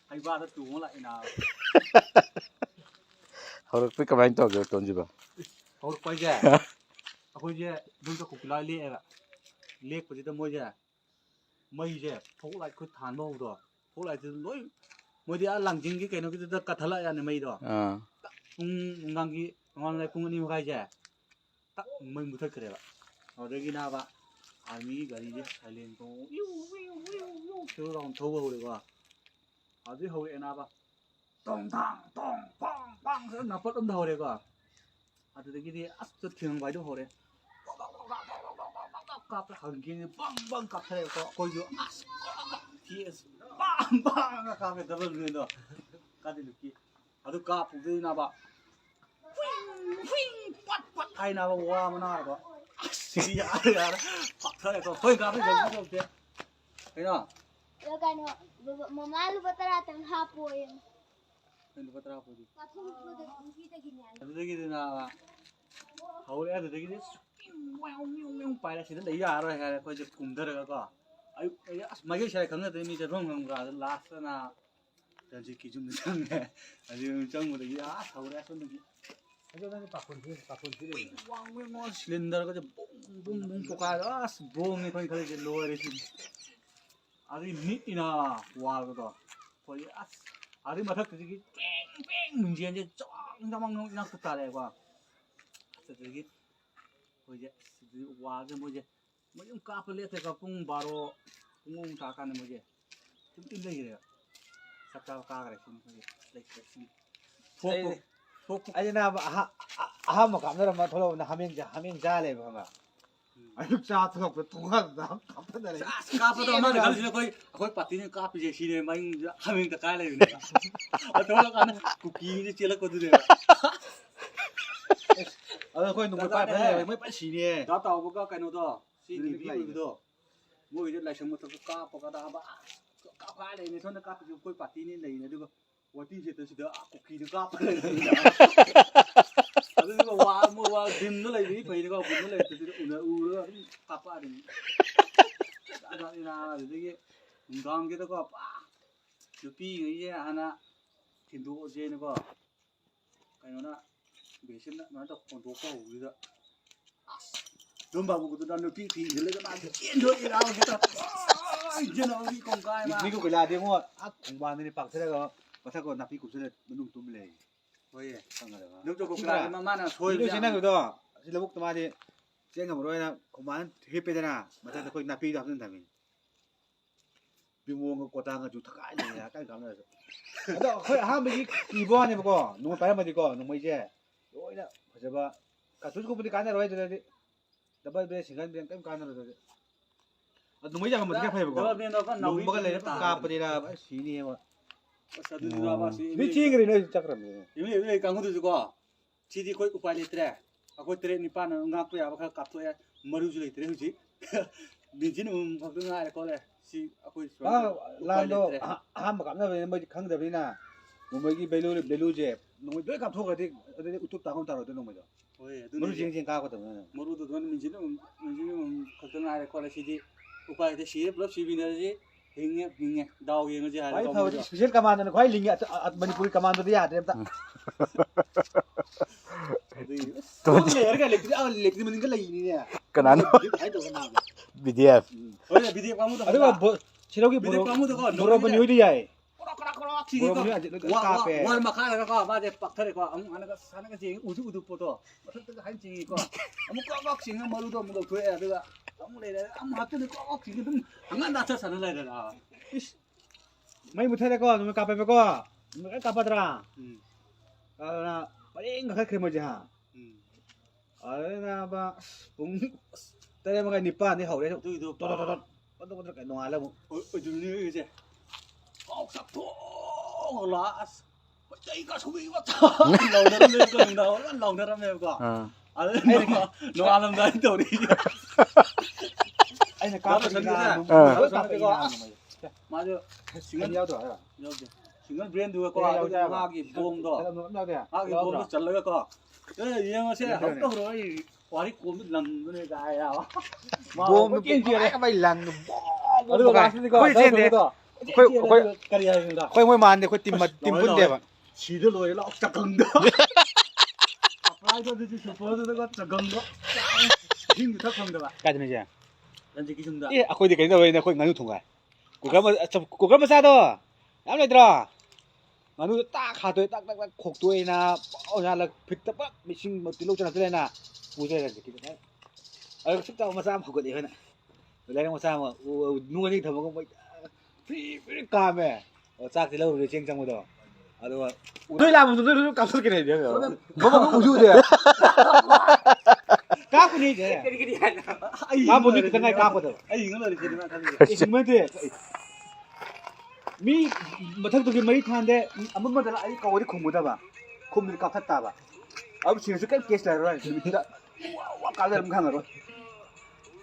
hay ba nó trú lại nào hồi lúc cái bánh to kiểu tốn gì bà hồi quay ra hồi giờ đúng cho cục lại liệt của chúng tôi mây giờ phố lại cứ thán màu rồi phố lại từ lối mới đi ăn lăng chính cái nó cái cắt thở lại anh mây rồi ngang cái ngang lại cũng anh em cái giờ tak mây một thôi cái đấy ở đây cái nào vậy army cái gì Thailand có chứ còn thâu vào được à ở dưới hồi nào vậy tong thang tong bang bang thế nào phát âm đầu đấy cơ à từ cái gì ắt cho thường vài đứa hồi đấy cặp hàng kia bang bang cặp thế có coi vô thì bang bang cặp cái double người đó cái gì kia à tôi cặp cái nào vậy phing pat pat ai nào qua mà nào có xì ya ya phát thế có coi cặp cái gì không thế thấy nào Yo kano mamalu batara tang hapoy. Ano ba trapo di? Katong product ang kita ganyan. Ano dito na hawli ano dito yung para sila dai yaro ha ko je kumdar ka ay magi sai khang na ni je rong rong ra last na dan ji ki jum sang ne ali chang mo dai ya hawli aso ni ajo na pakon thi wang mo cylinder ko je bum bum poka as bom ni ko khale je lower si ari nit ina wal ko ko as ari mathak ji ki peng mung je je chong damang nak ta le ko sa ji ko je wal je mo yung ka pale te ka pung baro pung ta ka ne mo je tum tin le ge sa ka ka re sin ko je like sin fok ai na aha mà cảm ra mà thôi là hamin raเลยmà ai lúc cha thôi cái thùng hàng đó cảm thấy này ka pa do ma ga ji ko pati ne ka pi je si ne mai hamin ta ka le ne a to la ka na ku ki ni che la ko du de khôi nung phải phải mới phải xì nè da tao ko ka no do si ni bi do mo je lai sam ta ka pa ka da ba ka le ne thon ka pi ko pati ni nei ne du ko wa ti je to si da ku ki ni ka pa le ಅದು ವಾ ದಿನ ಲೈ ಪೈನಿಗ ಬುನ್ನ ಲೈ ತಿರು ಉನ ಊರು ಕಾಪ ಆಡಿ ಅದina ಅದಕ್ಕೆ ಗಾಮ್ ಗೆ ತಕೋ ಪಾ ನುಪಿ ಗೆ ಆನಾ ತಿಂದು ಜೇನ ಕೋ ಕೈನೋನಾ ಬೇಸಿನ ಮಾತ ಕೊಂದು ಕೋ ಉರಿದ ದುಂಬಾ ಬುಗು ದ ನುಪಿ ಪಿ ಲೆ ಗ ನಾ ಜೇನ್ ದೋ ಇರಾ ಗೆ ಜೇನ ವಿ ಕೊಂಗ ಕಾಯ माนี่กูเวลาเดี๋ยวว่าของบ้านนี่ปักเสร็จแล้วก็ถ้าก็นับพี่กูเสร็จมันนุ่มตุ้มเลยOye, no te compras mamá na soy. Yo siento que todo, si lo busco más de, si en el na, como han jefe de nada, más tarde coy napi da también. Bimuang ko tanga ju takai ni ya, kai kam na. Ado khoi ha mi ki bo ni ko, no pa ma di ko, no mai je. Oi na, phaja ba ka su ko pudi kan na roi de. Double be singan ben kam kan na de. Ado mai ja ma di ka phai ba ko. Double ben do ka no ba ka le ka pudi na si ni ma. Sadu dura ba si. Ni chi ngri no chakram ni. Ini kang hu du ko. Chidi koi upai le tre. Ako tre ni pa na ngak to ya ba ka to ya maru ju le tre hu ji. Bijin ka tu nga le ko le si ako la lo ha ma kam na be mai khang da bi na. No mai ki belu je. No mai be ka tho ka di ade utup ta kom ta ro de no mai. Oye, maru jing jing ka ko ta. Maru du don mijin ka tu nga le ko le si di upai de si plus si bi na ji. Hinge dao ye ngaji ha ai thau special command na khoi ling manipuri command to ya de ta to le ga le min ga lai ni ne kanano ai to kana BDF oye BDF kamu to ade ba chirogi boro bani hoi di ai kora chi ko wa ma kha ka ba de pak thare ko am ana ka sana ka jing udu po to mathak ta han jing ko am ko sing maru do mu do thue a de ga am le am ha tu ko sing dum ang na cha sana lai da mai mu thare ko nu ka pe ko nu ka pa tra na paling ga khre mo ja are na ba pung tare ma ga ni pa ni hau de tu tu to ka no ala mu oi du ni je Ốc sắp thua lá chạy cả số bị bắt lâu nó lên gần đầu lâu nó lên cả nó làm đấy đầu đi ai là cá mà được xin nhau rồi xin nó brand đưa qua hai cái bom đó hai cái bom nó chật lấy cả cái gì mà xe không đâu rồi quá đi cuốn lần cái này dài à bom nó kia kia đấy bay lần bom cái gì đấy ꯀꯔꯤ ꯍꯥꯏꯕꯅꯤꯗ ꯑꯩꯈꯣꯏ ꯃꯣꯏ ꯃꯥꯟꯗꯦ ꯑꯩꯈꯣꯏ team ꯄꯨꯟꯗꯦꯕ ꯁꯤꯗ ꯂꯣꯏꯔꯦ ꯂꯥꯛ ꯆꯥꯛꯀꯪꯗ ꯑꯄ꯭ꯂꯥꯏꯗꯨꯗꯤ ꯁꯨꯄꯔꯗꯨꯗꯒ ꯆꯥꯛꯀꯪꯗꯣ ꯏꯁꯤꯡꯗꯨ ꯊꯛ ꯐꯪꯗꯕ ꯀꯥꯏꯗꯅꯣꯁꯦ ꯔꯟꯖꯤꯠꯀꯤ ꯁꯨꯝꯗ ꯑꯦ ꯑꯩꯈꯣꯏꯗꯤ ꯀꯩꯅꯣ ꯇꯧꯋꯦꯅꯦ ꯑꯩꯈꯣꯏ ꯉꯥꯅꯨ ꯊꯣꯡꯒꯥꯏ ꯀꯨꯀꯔ ꯃꯆꯥꯗꯣ ꯌꯥꯝ ꯂꯩꯇ꯭ꯔꯣ ꯉꯥꯅꯨꯗꯣ ꯇꯥꯛ ꯍꯥꯠꯇꯣꯛꯑꯦ ꯇꯥꯛ ꯇꯥꯛ ꯇꯥꯛ ꯈꯣꯛꯇꯣꯛꯑꯦꯅ ꯄꯥꯎ ꯐꯤꯠꯇ ꯄꯨꯂꯞ ꯏꯁꯤꯡ ꯇꯤꯜꯍꯧ ꯆꯅꯝ ꯍꯥꯞꯆꯤꯜꯂꯦꯅ ꯄꯨꯖꯔꯦ ꯔꯟꯖꯤꯠꯀꯤꯗ ꯑꯗꯨꯒ ꯁꯨꯞ ꯆꯥꯕ ꯃꯆꯥ ꯑꯃ ꯍꯧꯒꯠꯂꯤ ꯑꯩꯈꯣꯏꯅ ꯂꯩꯔꯛ ꯃꯆꯥ ꯑꯃ ꯅꯨꯡ ꯑꯅꯤ ꯊꯝꯃꯒ ꯃꯣꯏ ꯐ꯭ꯔꯤ ꯀꯥꯝꯃꯦ ꯆꯥꯛꯇꯤ ꯂꯧꯔꯨꯔꯦ ꯆꯦꯡ ꯆꯪꯕꯗꯣ ꯑꯗꯨꯒ ꯅꯣꯏ ꯂꯥꯛꯄꯗꯣ ꯅꯣꯏ ꯀꯥꯞꯊꯣꯛꯀꯦ ꯃꯃꯜ ꯎꯖꯨꯗꯦ ꯀꯥꯞꯄꯅꯤꯁꯦ ꯀꯥꯞꯄꯅꯤ ꯈꯤꯇꯪ ꯉꯥꯏ ꯀꯥꯞꯀꯗꯕ ꯑꯩ ꯉꯂꯔꯤꯁꯦ ꯏꯁꯤꯡꯃꯗꯤ ꯃꯤ ꯃꯊꯛꯇꯨꯒꯤ ꯃꯔꯤ ꯊꯥꯟꯗꯦ ꯑꯃꯗꯅ ꯑꯩ ꯀꯧꯔꯗꯤ ꯈꯨꯝꯒꯗꯕ ꯈꯨꯝꯗꯤ ꯀꯥꯞꯊꯠ ꯇꯥꯕ ꯑꯗꯨ ꯁꯤꯔꯁꯨ ꯀꯔꯤꯝ ꯀꯦꯁ ꯂꯩꯔꯔꯣꯏ ꯅꯨꯃꯤꯠꯇꯨꯗ ꯋꯥ ꯀꯥꯞꯂ ꯑꯗꯨꯝ ꯈꯪꯉꯔꯣꯏ